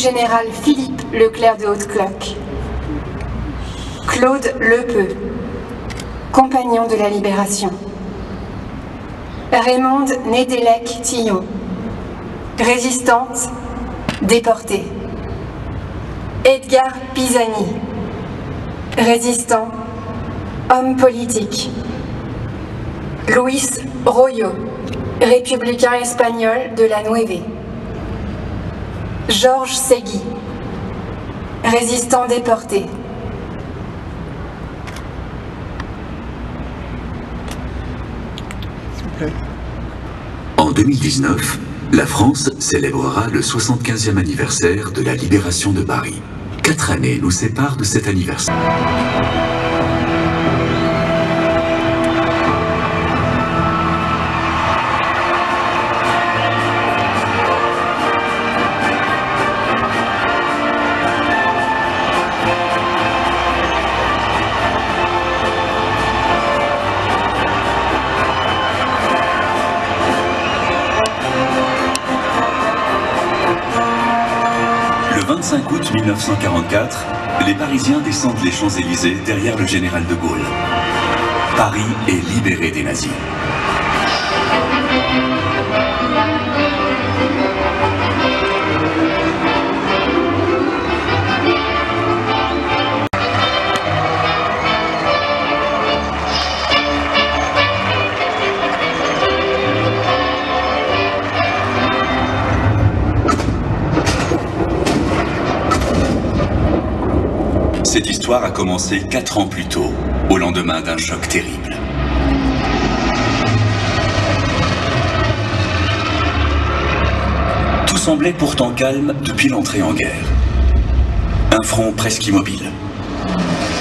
général Philippe Leclerc de Haute-Cloque. Claude Lepeu, compagnon de la Libération. Raymonde Nédélec-Tillon, résistante, déportée. Edgar Pisani, résistant, homme politique. Luis Royo, républicain espagnol de la Nueve. Georges Segui, résistant déporté. En 2019, la France célébrera le 75e anniversaire de la libération de Paris. 4 années nous séparent de cet anniversaire. Le 25 août 1944, les Parisiens descendent les Champs-Élysées derrière le général de Gaulle. Paris est libéré des nazis. Cette histoire a commencé 4 ans plus tôt, au lendemain d'un choc terrible. Tout semblait pourtant calme depuis l'entrée en guerre. Un front presque immobile.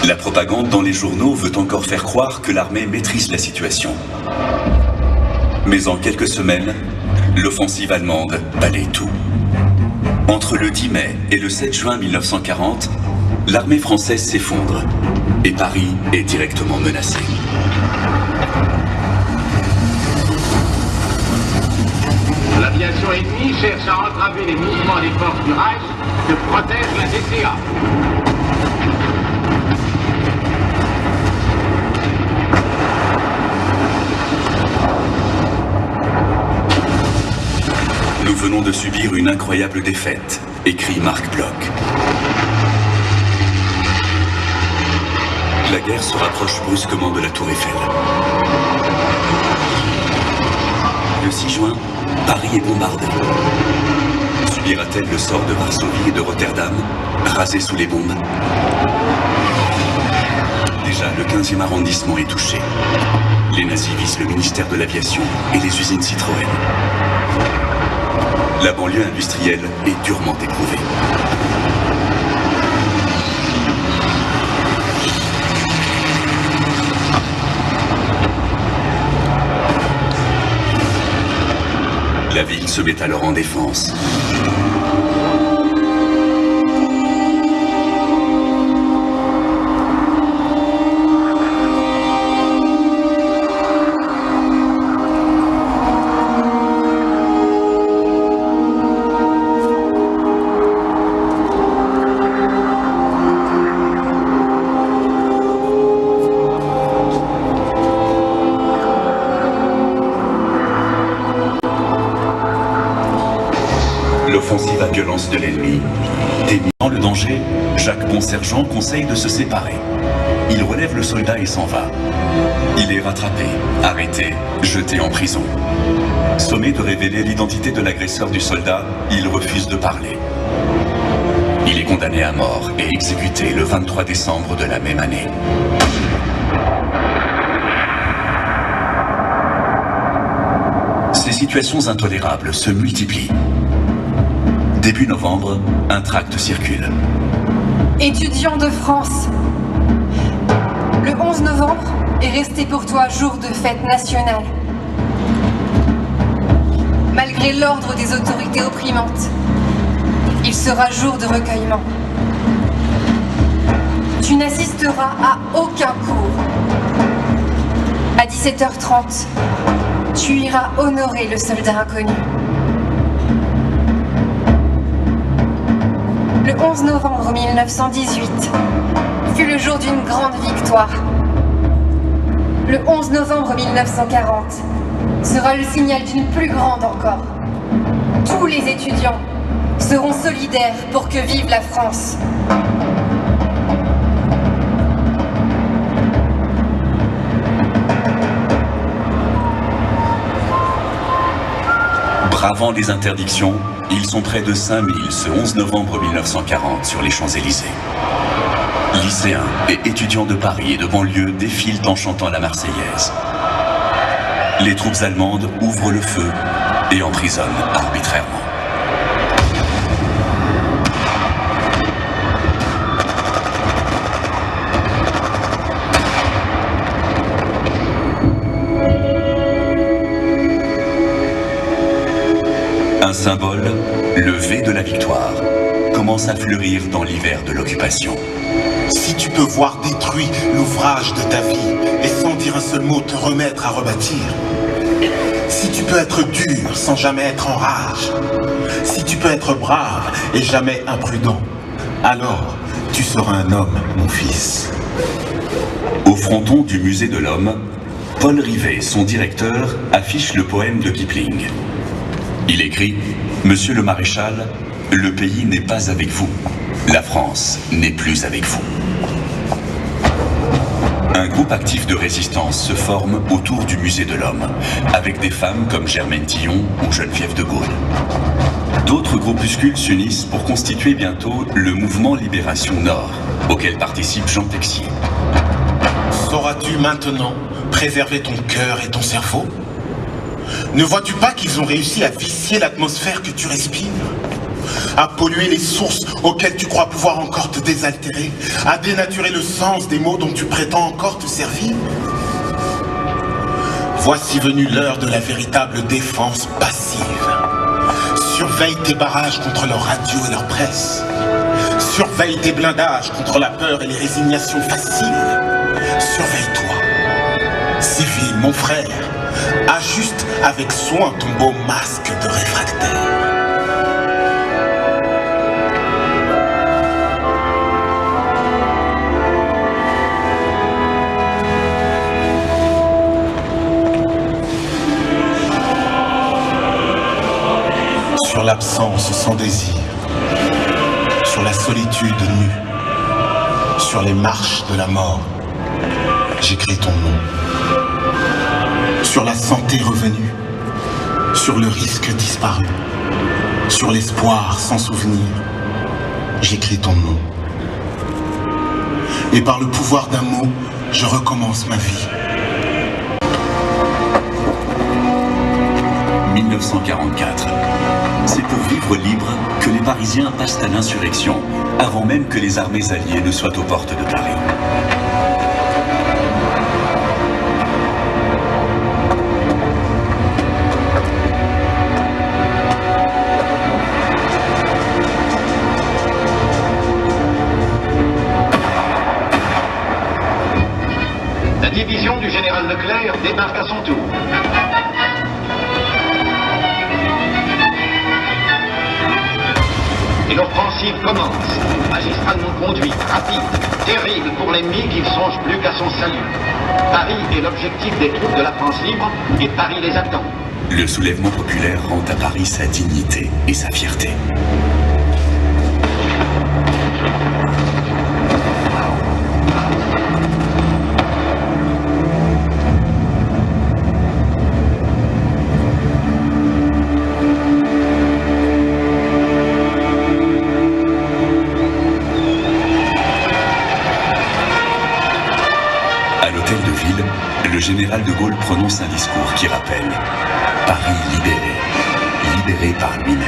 La propagande dans les journaux veut encore faire croire que l'armée maîtrise la situation. Mais en quelques semaines, l'offensive allemande balaye tout. Entre le 10 mai et le 7 juin 1940, l'armée française s'effondre et Paris est directement menacé. L'aviation ennemie cherche à entraver les mouvements des forces du Reich que protège la DCA. Nous venons de subir une incroyable défaite, écrit Marc Bloch. La guerre se rapproche brusquement de la Tour Eiffel. Le 6 juin, Paris est bombardé. Subira-t-elle le sort de Varsovie et de Rotterdam, rasés sous les bombes? Déjà, le 15e arrondissement est touché. Les nazis visent le ministère de l'Aviation et les usines Citroën. La banlieue industrielle est durement éprouvée. La ville se met alors en défense. L'offensive à violence de l'ennemi. Déniant le danger, Jacques Bonsergent conseille de se séparer. Il relève le soldat et s'en va. Il est rattrapé, arrêté, jeté en prison. Sommé de révéler l'identité de l'agresseur du soldat, il refuse de parler. Il est condamné à mort et exécuté le 23 décembre de la même année. Ces situations intolérables se multiplient. Début novembre, un tract circule. Étudiant de France, le 11 novembre est resté pour toi jour de fête nationale. Malgré l'ordre des autorités opprimantes, il sera jour de recueillement. Tu n'assisteras à aucun cours. À 17h30, tu iras honorer le soldat inconnu. 11 novembre 1918 fut le jour d'une grande victoire. Le 11 novembre 1940 sera le signal d'une plus grande encore. Tous les étudiants seront solidaires pour que vive la France. Bravant les interdictions, ils sont près de 5000 ce 11 novembre 1940 sur les Champs-Élysées. Lycéens et étudiants de Paris et de banlieue défilent en chantant la Marseillaise. Les troupes allemandes ouvrent le feu et emprisonnent arbitrairement. Un symbole, le V de la victoire, commence à fleurir dans l'hiver de l'occupation. Si tu peux voir détruit l'ouvrage de ta vie et sans dire un seul mot te remettre à rebâtir, si tu peux être dur sans jamais être en rage, si tu peux être brave et jamais imprudent, alors tu seras un homme, mon fils. Au fronton du musée de l'Homme, Paul Rivet, son directeur, affiche le poème de Kipling. Il écrit « Monsieur le maréchal, le pays n'est pas avec vous. La France n'est plus avec vous. » Un groupe actif de résistance se forme autour du musée de l'Homme, avec des femmes comme Germaine Tillon ou Geneviève de Gaulle. D'autres groupuscules s'unissent pour constituer bientôt le mouvement Libération Nord, auquel participe Jean Texier. Sauras-tu maintenant préserver ton cœur et ton cerveau ? Ne vois-tu pas qu'ils ont réussi à vicier l'atmosphère que tu respires ? À polluer les sources auxquelles tu crois pouvoir encore te désaltérer, à dénaturer le sens des mots dont tu prétends encore te servir. Voici venue l'heure de la véritable défense passive. Surveille tes barrages contre leur radio et leur presse. Surveille tes blindages contre la peur et les résignations faciles. Surveille-toi. Civil, mon frère, ajuste avec soin ton beau masque de réfractaire. Sur l'absence sans désir, sur la solitude nue, sur les marches de la mort, j'écris ton nom. Sur la santé revenue, sur le risque disparu, sur l'espoir sans souvenir, j'écris ton nom. Et par le pouvoir d'un mot, je recommence ma vie. 1944. C'est pour vivre libre que les Parisiens passent à l'insurrection, avant même que les armées alliées ne soient aux portes de Paris. La division du général Leclerc débarque à son tour. Et l'offensive commence, magistralement conduite, rapide, terrible pour l'ennemi qui ne songe plus qu'à son salut. Paris est l'objectif des troupes de la France libre et Paris les attend. Le soulèvement populaire rend à Paris sa dignité et sa fierté. Le général de Gaulle prononce un discours qui rappelle Paris libéré, libéré par lui-même.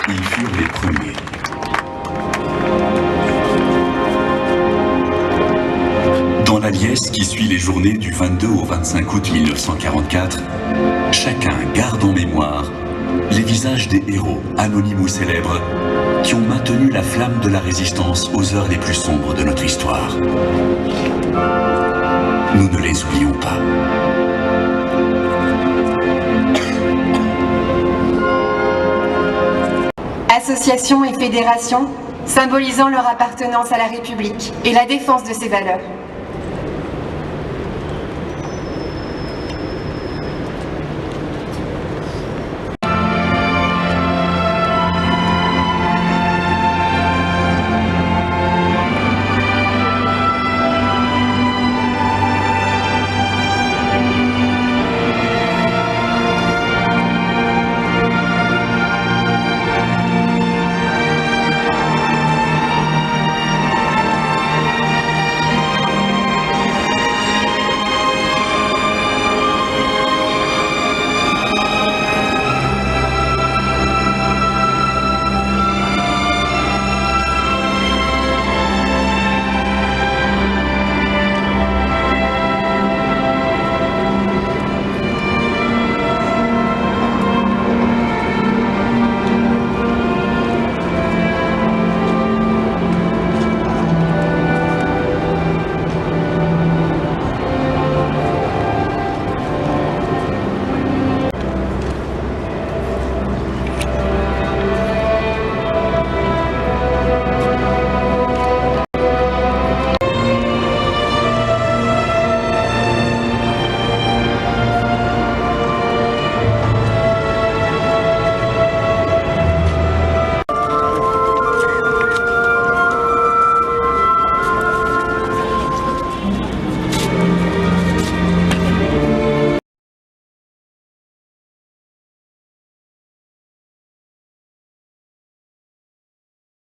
ils furent les premiers. Dans la liesse qui suit les journées du 22 au 25 août 1944, chacun garde en mémoire les visages des héros, anonymes ou célèbres, qui ont maintenu la flamme de la résistance aux heures les plus sombres de notre histoire. Nous ne les oublions pas. Associations et fédérations symbolisant leur appartenance à la République et la défense de ses valeurs.